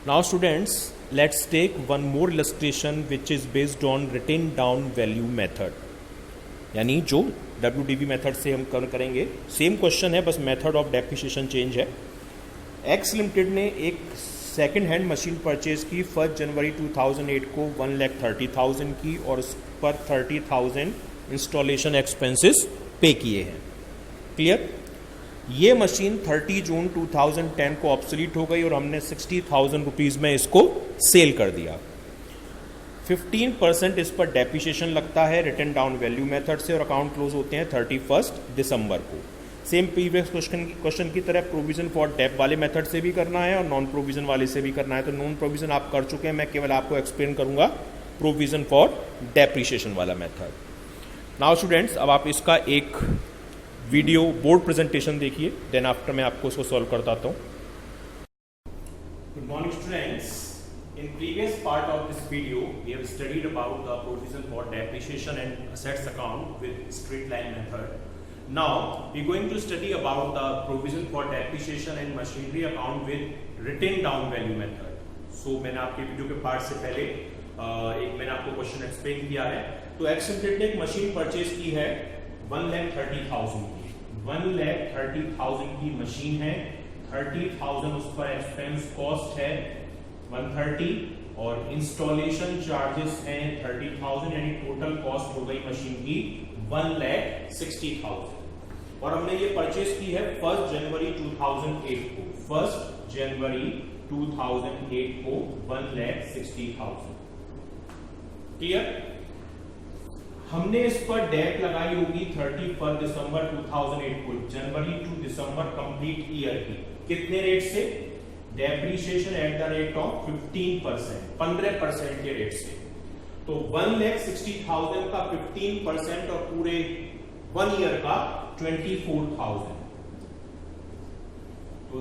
Now students, let's take one more illustration which is based on written down value method. यानी जो WDV method से हम करेंगे same question है, बस मेथड ऑफ डेप्रिसिएशन चेंज है। एक्स लिमिटेड ने एक सेकंड हैंड मशीन परचेज की 1 जनवरी 2008 को 1,30,000 की और उस पर 30,000 इंस्टॉलेशन एक्सपेंसेस पे किए हैं। क्लियर? ये मशीन 30 जून 2010 को ऑब्सोलीट हो गई और हमने 60,000 रुपीज़ में इसको सेल कर दिया। 15% इस पर डेप्रिसिएशन लगता है रिटन डाउन वैल्यू मेथड से और अकाउंट क्लोज होते हैं 31 दिसंबर को। सेम प्रीवियस क्वेश्चन की तरह प्रोविजन फॉर डेप वाले मेथड से भी करना है और नॉन प्रोविजन वाले से भी करना है। तो नॉन प्रोविजन आप कर चुके हैं, मैं केवल आपको एक्सप्लेन करूंगा प्रोविजन फॉर डेप्रिसिएशन वाला मेथड। नाउ स्टूडेंट्स, अब आप इसका एक वीडियो बोर्ड प्रेजेंटेशन देखिए, देन आफ्टर मैं आपको उसको सॉल्व करता हूँ। Good morning students, in previous part of this video we have studied about the provision for depreciation and assets account with straight line method. Now we are going to study about the provision for depreciation and machinery account with written down value method. So मैंने आपके video के part से पहले मैंने आपको question explain किया है। तो एक्स लिमिटेड ने एक मशीन परचेज की है 1,30,000 की, 1,30,000 की मशीन है, 30,000 उस पर एक्सपेंस कॉस्ट है 130 और इंस्टॉलेशन चार्जेस हैं 30,000, यानी टोटल कॉस्ट हो गई मशीन की 1,60,000 और हमने ये परचेज की है 1 जनवरी 2008 को, 1 जनवरी 2008 को 1,60,000। क्लियर? हमने इस पर डेट लगाई होगी 31 दिसंबर 2008 को, जनवरी टू दिसंबर कंप्लीट ईयर की। कितने रेट से? Depreciation at the rate of 15%, 15% के रेट से। तो 1,60,000 का 15% और पूरे 1 ईयर का 24,000, तो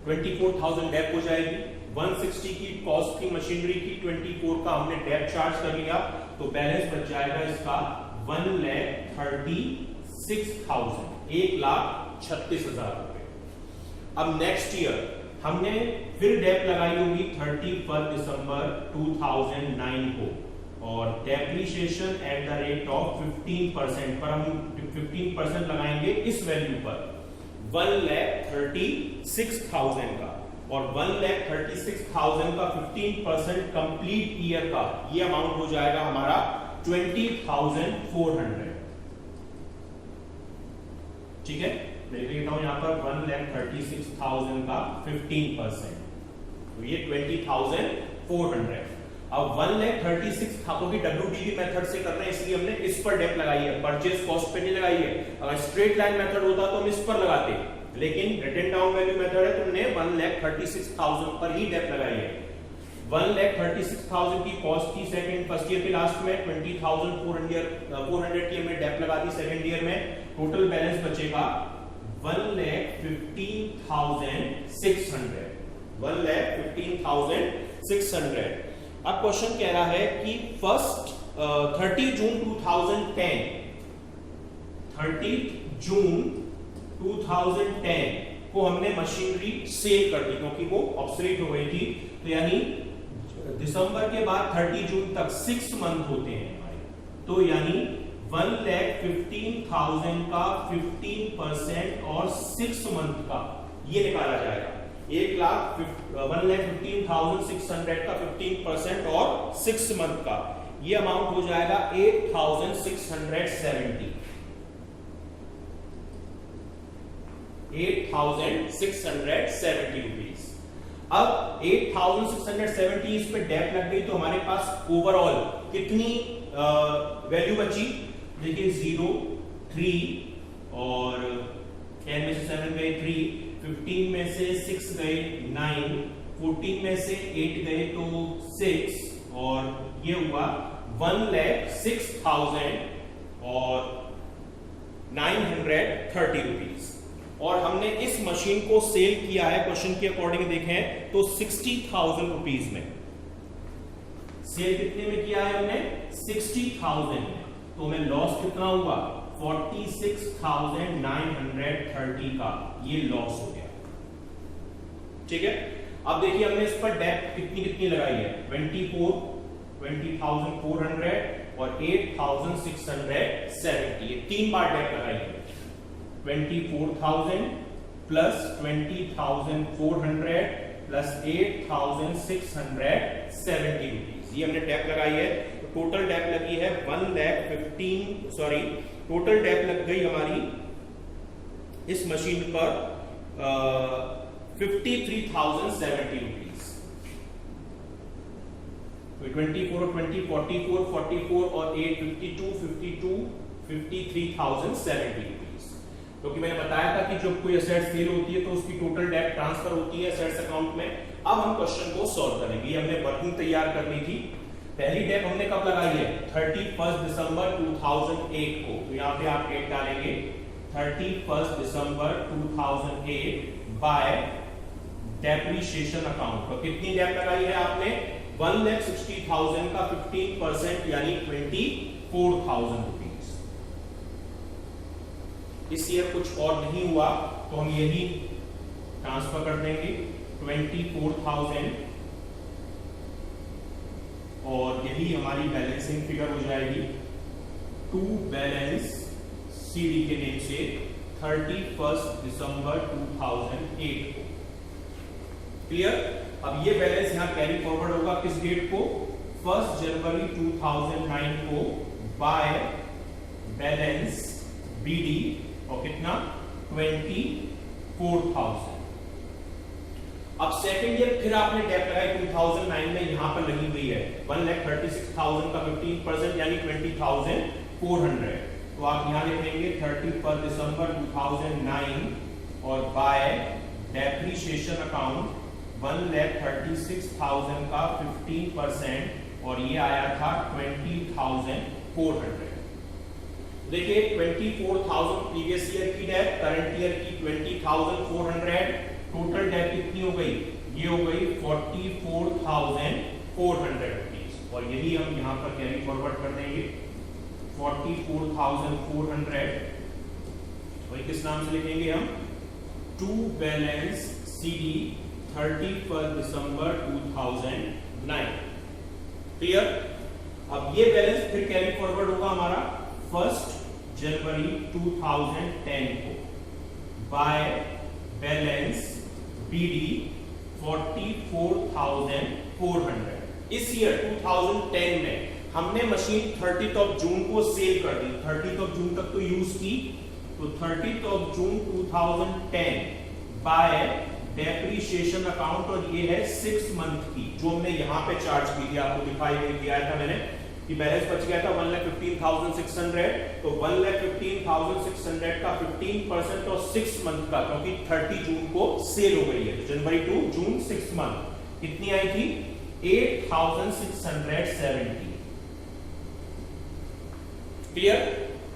24,000 डेप हो जाएगी। 160 की कॉस्ट की मशीनरी की, 24 का हमने डेप चार्ज कर लिया, तो बैलेंस बच जाएगा इसका 1,36,000, 1,36,000 रुपए। अब नेक्स्ट ईयर हमने फिर डेप लगाई होगी 31 दिसंबर 2009 को और depreciation at the rate of 15% पर हम 15% लगाएंगे इस वैल्यू पर 1,36,000 का, और 1,36,000 का 15% कंप्लीट ईयर का ये अमाउंट हो जाएगा हमारा 20,400। ठीक है, मैं लिख रहा हूं यहां पर 1,36,000 का 15%, तो ये 20,400। अब 1,36,000 की WDV मेथड से कर रहे हैं, इसलिए हमने इस पर डेप लगाई है, परचेज कॉस्ट पे नहीं लगाई है। अगर स्ट्रेट लाइन मेथड होता तो हम इस पर लगाते, लेकिन रिटन डाउन वैल्यू मेथड है तो हमने 1,36,000 पर ही डेप लगाई है। 1,36,000 की कॉस्ट की फर्स्ट ईयर के लास्ट में 20,400 की हमने डेप लगा दी सेकंड ईयर में। टोटल बैलेंस बचेगा 1,15,600, 1,15,600। अब क्वेश्चन कह रहा है कि 30 जून 2010, 30 जून 2010 को हमने मशीनरी सेल कर दी क्योंकि वो ऑब्सोलीट हो गई थी। तो यानी दिसंबर के बाद 30 जून तक 6 मंथ होते हैं हमारे, तो यानी 1,15,000 का 15% और 6 मंथ का ये निकाला जाएगा। 1,15,600 का 15% और 6 मंथ का ये अमाउंट हो जाएगा 8,670, 8,670 रुपीज। अब 8,670 इस पे डेप लग गई तो हमारे पास ओवरऑल कितनी वैल्यू बची? देखिए 0, 3 और 10 में से 7 गए 3, 15 में से 6 गए 9, 14 में से 8 गए तो 6 और ये हुआ 1,06,000 और 930 रुपीज। और हमने इस मशीन को सेल किया है, क्वेश्चन के अकॉर्डिंग देखें तो 60,000 रुपीज में। सेल कितने में किया है हमने? 60,000 में। तो हमें लॉस कितना हुआ? 46,930 का ये लॉस हो गया। ठीक है, अब देखिए हमने इस पर डेप्थ कितनी कितनी लगाई है, 20,400 और 8,670, ये 3 बार डेप्थ लगाई है। 24,000 प्लस 20,400 प्लस 8,670 रुपीज, ये हमने डेप्थ लगाई है। तो टोटल डेप्थ लगी है 1,15,000, टोटल डेप्थ लग गई हमारी इस मशीन पर 53,070 रुपीज। 24, 20, 44, 44 और 8, 52, 52, 53,070 रुपीज। क्योंकि मैंने बताया था कि जब कोई एसेट सेल होती है तो उसकी टोटल डेप्थ ट्रांसफर होती है एसेट्स अकाउंट में। अब हम क्वेश्चन को सॉल्व करेंगे। हमने वर्किंग तैयार करनी थी। पहली डेप्थ हमने कब लगाई है, 31 दिसंबर 2008 को। तो यहाँ पे आप डेट डालेंगे 31 दिसंबर 2008 बाय डेप्रिसिएशन अकाउंट। तो कितनी डेप्थ लगाई है आपने, 1,60,000 का 15% यानी 24,000 रुपीज। इस ईयर कुछ और नहीं हुआ तो हम यही ट्रांसफर कर देंगे 24,000 और यही हमारी बैलेंसिंग फिगर हो जाएगी टू बैलेंस सीडी के नेम से 31 दिसंबर 2008 को। क्लियर। अब ये बैलेंस यहां कैरी फॉरवर्ड होगा किस डेट को, 1 जनवरी 2009 को बाय बैलेंस बीडी और कितना 24,000। अब सेकंड ईयर फिर आपने डेप्थ लगाई 2009 में, यहां पर लगी हुई है 1,36,000 का 15% यानी 20,400। तो आप यहां लिखेंगे 31 दिसंबर 2009 और बाय डेप्रिसिएशन अकाउंट 1,36,000 का 15% और ये आया था 20,400। देखिए 24,000 प्रीवियस ईयर की डेप्थ, करंट ईयर की 20,400, टोटल डेप्थ कितनी हो गई, ये हो गई 44,400 रुपीज। और यही हम यहाँ पर कैरी फॉरवर्ड कर देंगे 44,400 वही किस नाम से लिखेंगे हम, to balance CD 31 December 2009। Clear. अब ये बैलेंस फिर कैरी फॉरवर्ड होगा हमारा 1 जनवरी 2010 को बाय बैलेंस बीडी 44,400। इस ईयर 2010 में हमने मशीन 30 जून को सेल कर दी, 30 जून तक तो यूज की। तो 30 जून 2010 बाय डेप्रिसिएशन अकाउंट और ये है 6 मंथ की, जो हमने यहां पे चार्ज की थी, आपको दिखाई दिया था मैंने कि बैलेंस बच गया था 1,15,600। तो 1,15,600 का 15% और 6 मंथ का, क्योंकि 30 जून को सेल हो गई है तो जनवरी टू जून 6 मंथ कितनी आई थी 8,670। क्लियर।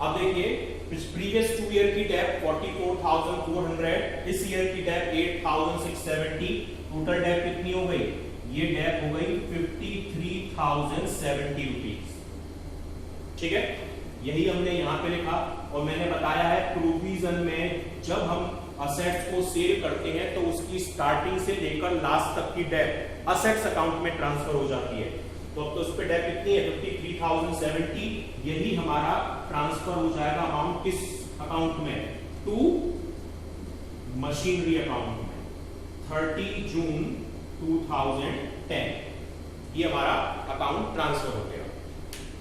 अब देखिए प्रीवियस 2 ईयर की डेप्थ 44,400, इस ईयर की डेप्थ 8,670, टोटल डेप्थ कितनी हो गई, ये डेप्थ हो गई 53,070 रुपीज। ठीक है, यही हमने यहां पे लिखा। और मैंने बताया है प्रोविजन में जब हम असेट्स को सेल करते हैं तो उसकी स्टार्टिंग से लेकर लास्ट तक की डेप्थ असेट्स अकाउंट में ट्रांसफर हो जाती है। तो अब तो उस पे डेप्थ कितनी है 53,070, यही हमारा ट्रांसफर हो जाएगा अमाउंट किस अकाउंट में, टू मशीनरी अकाउंट में 30 जून 2010 ये हमारा अकाउंट ट्रांसफर हो गया।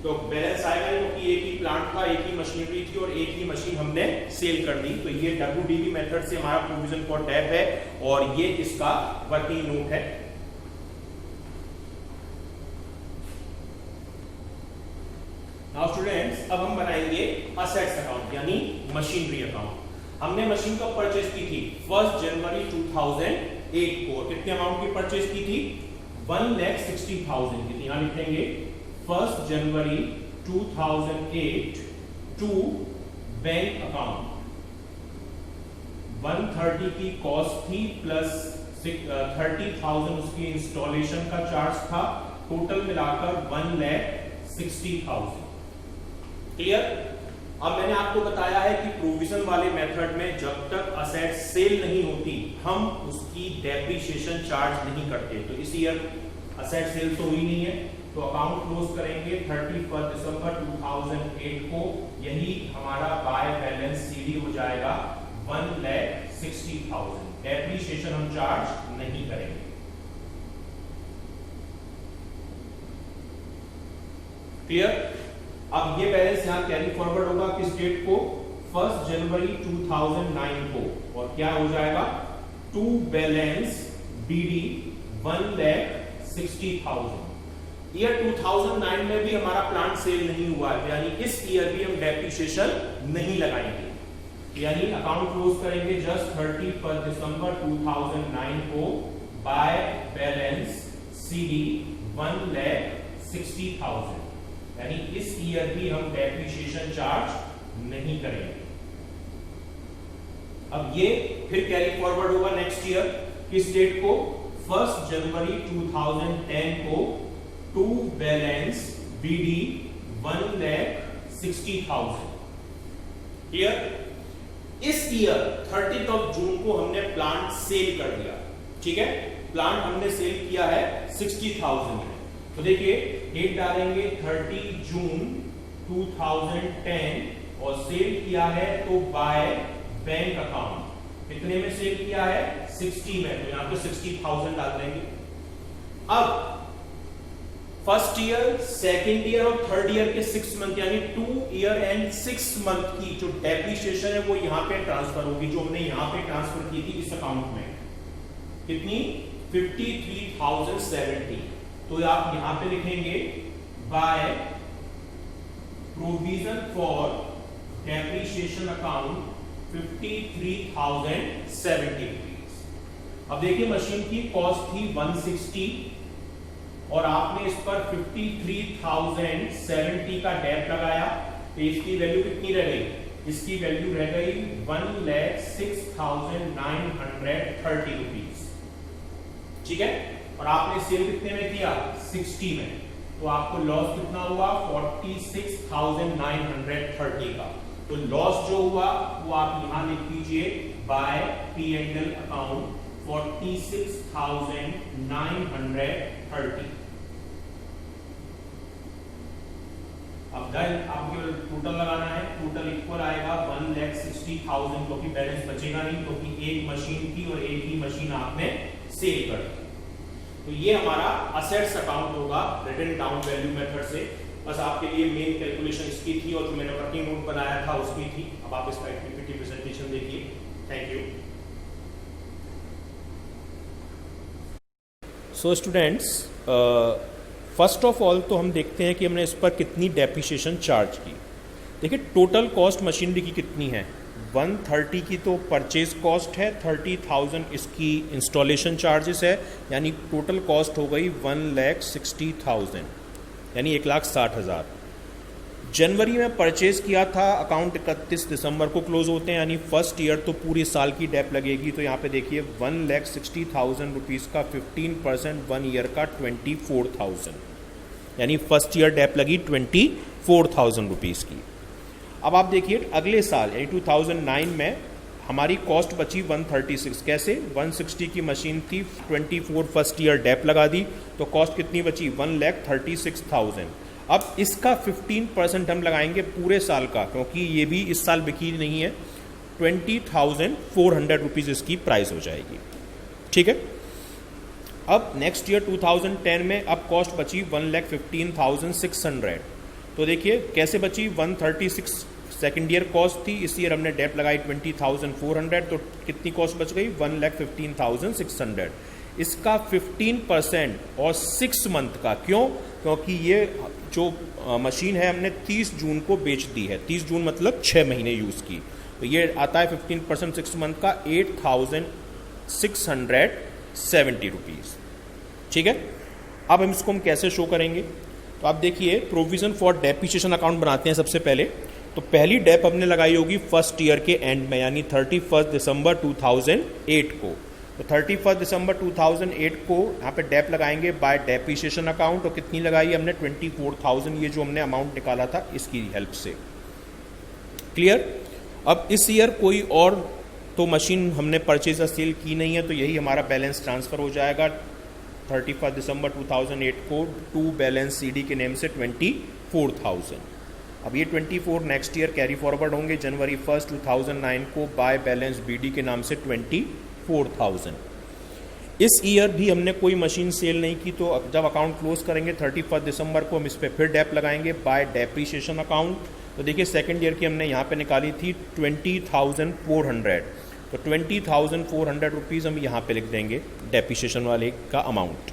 तो बैलेंस आएगा क्योंकि एक ही प्लांट था, एक ही मशीनरी थी और एक ही मशीन हमने सेल कर दी। तो ये WDV मेथड से हमारा प्रोविजन फॉर डेप्थ है और ये इसका वर्किंग नोट है। नाउ स्टूडेंट्स, अब हम बनाएंगे असेट्स अकाउंट यानी मशीनरी अकाउंट। हमने मशीन कब परचेज की थी 1 जनवरी 2008 को। कितने अमाउंट की परचेज की थी 1,60,000 की। यहां लिखेंगे 1 जनवरी 2008 टू बैंक अकाउंट 130 की कॉस्ट थी प्लस 30,000 उसकी इंस्टॉलेशन का चार्ज था, टोटल मिलाकर 1,60,000। क्लियर। अब मैंने आपको बताया है कि प्रोविजन वाले मेथड में जब तक असेट सेल नहीं होती हम उसकी डेप्रिसिएशन चार्ज नहीं करते। तो इस ईयर असेट सेल तो हुई नहीं है, तो अकाउंट क्लोज करेंगे 31 दिसंबर 2008 को। यही हमारा बाय बैलेंस सीडी हो जाएगा 1,60,000। डेप्रिसिएशन हम चार्ज नहीं करेंगे। क्लियर? अब ये बैलेंस यहाँ कैरी फॉरवर्ड होगा किस डेट को? 1 जनवरी 2009 को, और क्या हो जाएगा? To balance BD 1,60,000। ईयर 2009 में भी हमारा प्लांट सेल नहीं हुआ है, यानी इस ईयर भी हम डेप्रिसिएशन नहीं लगाएंगे। यानी अकाउंट क्लोज करेंगे जस्ट 31 दिसंबर 2009 को बाय बैलेंस सीडी 1,60,000। यानी इस ईयर भी हम डेप्रिसिएशन चार्ज नहीं करेंगे। अब ये फिर कैरी फॉरवर्ड होगा नेक्स्ट ईयर किस डेट को? 1 जनवरी 2010 को टू बैलेंस बीडी 1,60,000। क्लियर? इस ईयर 30 जून को हमने प्लांट सेल कर दिया। ठीक है, प्लांट हमने सेल किया है 60,000 में। तो देखिए डेट डालेंगे 30 जून 2010 और सेल किया है तो बाय बैंक अकाउंट कितने में सेल किया है? 60 में, तो यहां पे 60,000 डाल देंगे। अब फर्स्ट ईयर, सेकेंड ईयर और थर्ड ईयर के 6 मंथ यानी 2 ईयर एंड 6 मंथ की जो डेप्रिसिएशन है वो यहां पे ट्रांसफर होगी, जो हमने यहां पे ट्रांसफर की थी इस अकाउंट में। कितनी? 53,070। तो आप यहां पे लिखेंगे by provision for depreciation account 53,070 rupees. अब देखिए मशीन की कॉस्ट थी 160 और आपने इस पर 53,070 का डेप लगाया, तो इसकी वैल्यू कितनी रह गई? इसकी वैल्यू रह गई 1,06,930 रुपीज। ठीक है, और आपने सेल कितने में किया? 60 में, तो आपको लॉस कितना हुआ? 46,930 का। तो लॉस जो हुआ वो आप यहां लिख दीजिए बाय P&L अकाउंट 46,930। अब आपको टोटल लगाना है, टोटल इक्वल आएगा 1,60,000 क्योंकि बैलेंस बचेगा नहीं, क्योंकि एक मशीन थी और एक ही मशीन आपने सेल कर दी। तो ये हमारा असेट्स अकाउंट होगा रिटन डाउन वैल्यू मेथड से। बस आपके लिए मेन कैलकुलेशन इसकी थी और जो मैंने वर्किंग नोट बनाया था उसकी थी। अब आप इसका पीपीटी प्रेजेंटेशन देखिए। Thank you. So students, first of all तो हम देखते हैं कि हमने इस पर कितनी डेप्रिसिएशन चार्ज की। देखिए टोटल कॉस्ट मशीनरी की कितनी है? 130 की तो परचेज कॉस्ट है, 30,000 इसकी इंस्टॉलेशन चार्जेस है, यानी टोटल कॉस्ट हो गई 1,60,000 यानी 1,60,000। जनवरी में परचेज किया था, अकाउंट 31 दिसंबर को क्लोज होते हैं, यानी फर्स्ट ईयर तो पूरी साल की डेप लगेगी। तो यहाँ पे देखिए 1,60,000 रुपीज़ का 15% 1 ईयर का 24,000, यानी फर्स्ट ईयर डेप लगी 24,000 रुपीज़ की। अब आप देखिए अगले साल यानी 2009 में हमारी कॉस्ट बची 136। कैसे? 160 की मशीन थी, 24 फर्स्ट ईयर डेप लगा दी, तो कॉस्ट कितनी बची? 1,36,000। अब इसका 15% हम लगाएंगे पूरे साल का, क्योंकि ये भी इस साल बिकी नहीं है। 20,400 रुपीज़ इसकी प्राइस हो जाएगी। ठीक है, अब नेक्स्ट ईयर 2010 में अब कॉस्ट बची 1,15,600। तो देखिए कैसे बची? 136 सेकेंड ईयर कॉस्ट थी, इस ईयर हमने डेप लगाई 20,400, तो कितनी कॉस्ट बच गई? 1,15,600। इसका 15% और 6 मंथ का, क्यों? क्योंकि ये जो मशीन है हमने 30 जून को बेच दी है। 30 जून मतलब 6 महीने यूज़ की, तो ये आता है 15% 6 मंथ का 8,670 रुपीज़। ठीक है, अब हम इसको कैसे शो करेंगे? तो आप देखिए प्रोविजन फॉर डेप्रिसिएशन अकाउंट बनाते हैं सबसे पहले। तो पहली डेप हमने लगाई होगी फर्स्ट ईयर के एंड में, यानी 31 दिसंबर 2008 को। तो 31 दिसंबर 2008 को यहाँ पे डेप लगाएंगे बाय डेप्रिसिएशन अकाउंट। और कितनी लगाई हमने? 24,000, ये जो हमने अमाउंट निकाला था इसकी हेल्प से। क्लियर। अब इस ईयर कोई और तो मशीन हमने परचेज या सेल की नहीं है, तो यही हमारा बैलेंस ट्रांसफ़र हो जाएगा 31 दिसंबर 2008 को टू बैलेंस सीडी के नेम से 24,000। अब ये 24 नेक्स्ट ईयर कैरी फॉरवर्ड होंगे जनवरी 1 2009 को बाय बैलेंस बीडी के नाम से 24,000। इस ईयर भी हमने कोई मशीन सेल नहीं की, तो जब अकाउंट क्लोज करेंगे 31 दिसंबर को हम इस पर फिर डेप लगाएंगे बाय डेप्रीशिएशन अकाउंट। तो देखिए सेकेंड ईयर की हमने यहाँ पे निकाली थी 20,400, तो 20,400 रुपीज़ हम यहाँ पे लिख देंगे डेप्रीशिएशन वाले का अमाउंट।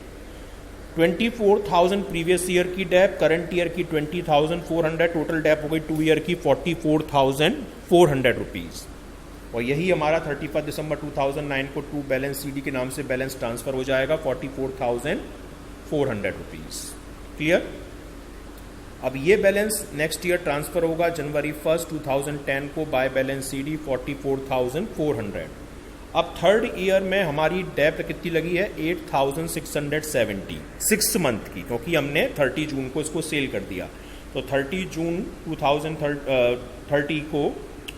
24,000 प्रीवियस ईयर की डेप, करंट ईयर की 20,400, टोटल डेप हो गई 2 ईयर की 44,400 रुपीज़। और यही हमारा 31 दिसंबर 2009 को टू बैलेंस सीडी के नाम से बैलेंस ट्रांसफ़र हो जाएगा 44,400 रुपीज़। क्लियर। अब ये बैलेंस नेक्स्ट ईयर ट्रांसफ़र होगा जनवरी 1 2010 को बाय बैलेंस सीडी 44,400। अब थर्ड ईयर में हमारी डेप कितनी लगी है 8,670 6 मंथ की, क्योंकि हमने 30 जून को इसको सेल कर दिया। तो 30 जून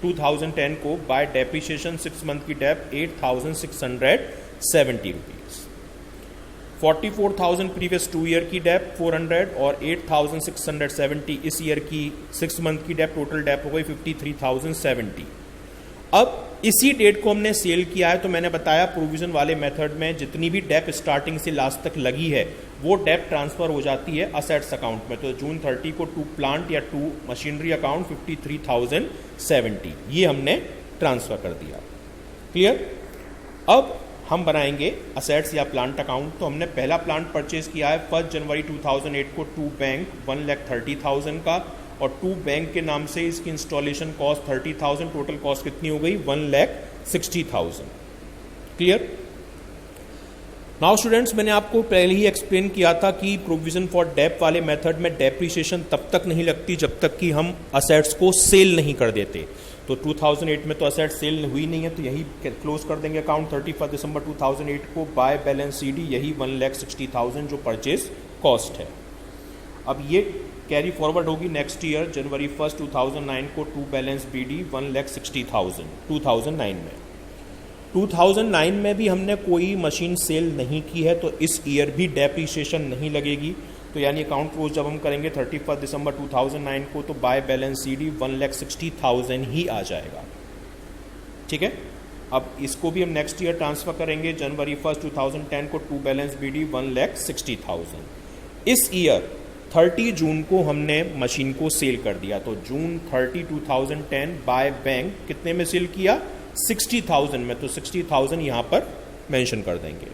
2010 को बाय डेप्रीशिएशन 6 मंथ की डेप 8,670 रुपीज़। 44,000 प्रीवियस 2 ईयर की डेप 400 और 8,670 इस ईयर की 6 मंथ की डेप, टोटल डेप हो गई 53,070। अब इसी डेट को हमने सेल किया है, तो मैंने बताया प्रोविजन वाले मेथड में जितनी भी डेप स्टार्टिंग से लास्ट तक लगी है वो डेप ट्रांसफ़र हो जाती है असेट्स अकाउंट में। तो जून 30 को टू प्लांट या टू मशीनरी अकाउंट 53,070 ये हमने ट्रांसफ़र कर दिया। क्लियर। अब हम बनाएंगे असेट्स या प्लांट अकाउंट। तो हमने पहला प्लांट परचेज किया है 1 जनवरी 2008 को टू बैंक 1,30,000 का, और टू बैंक के नाम से इसकी इंस्टॉलेशन कॉस्ट 30,000, टोटल कॉस्ट कितनी हो गई 1,60,000। क्लियर। नाउ स्टूडेंट्स, मैंने आपको पहले ही एक्सप्लेन किया था कि प्रोविजन फॉर डेप वाले मेथड में डेप्रीशिएशन तब तक नहीं लगती जब तक कि हम असेट्स को सेल नहीं कर देते। तो 2008 में तो असेट सेल हुई नहीं है, तो यही क्लोज कर देंगे अकाउंट 31 दिसंबर 2008 को बाय बैलेंस सीडी यही 1,60,000 जो परचेज कॉस्ट है। अब ये कैरी फॉरवर्ड होगी नेक्स्ट ईयर जनवरी 1 2009 को टू बैलेंस बीडी 1,60,000 2009 में। 2009 में भी हमने कोई मशीन सेल नहीं की है, तो इस ईयर भी डेप्रीशिएशन नहीं लगेगी। तो यानी अकाउंट क्लोज जब हम करेंगे 31 दिसंबर 2009 को, तो बाय बैलेंस सीडी 1,60,000 ही आ जाएगा। ठीक है। अब इसको भी हम नेक्स्ट ईयर ट्रांसफ़र करेंगे जनवरी 1 2010 को टू बैलेंस बीडी 1,60,000। इस ईयर 30 जून को हमने मशीन को सेल कर दिया, तो जून 30 2010 बाय बैंक कितने में सेल किया 60,000 में, तो 60,000 यहाँ पर मेंशन कर देंगे।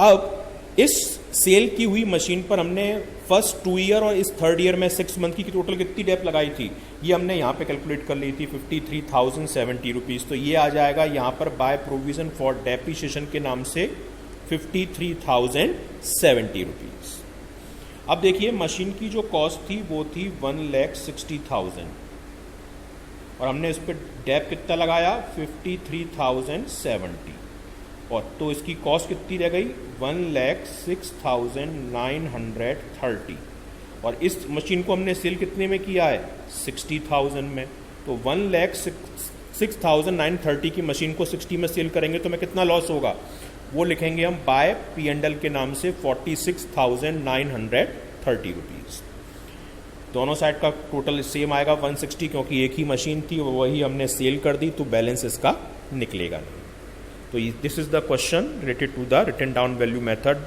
अब इस सेल की हुई मशीन पर हमने फर्स्ट 2 ईयर और इस थर्ड ईयर में 6 मंथ की टोटल कितनी डेप लगाई थी ये हमने यहाँ पे कैलकुलेट कर ली थी 53,070 रुपीज़। तो ये आ जाएगा यहाँ पर बाय प्रोविजन फॉर डेप्रीशिएशन के नाम से 53,070 रुपीज़। अब देखिए मशीन की जो कॉस्ट थी वो थी 1,60,000 और हमने इस पर डेप कितना लगाया 53,070 और तो इसकी कॉस्ट कितनी रह गई 1,06,930 और इस मशीन को हमने सेल कितने में किया है 60,000 में। तो 1,06,930 की मशीन को 60 में सेल करेंगे तो हमें कितना लॉस होगा वो लिखेंगे हम बाय P&L के नाम से 46,930 रुपीज़। दोनों साइड का टोटल सेम आएगा 160 क्योंकि एक ही मशीन थी वही हमने सेल कर दी तो बैलेंस इसका निकलेगा नहीं। तो this is the question related to the written down value method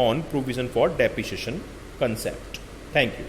on provision for depreciation concept. Thank you.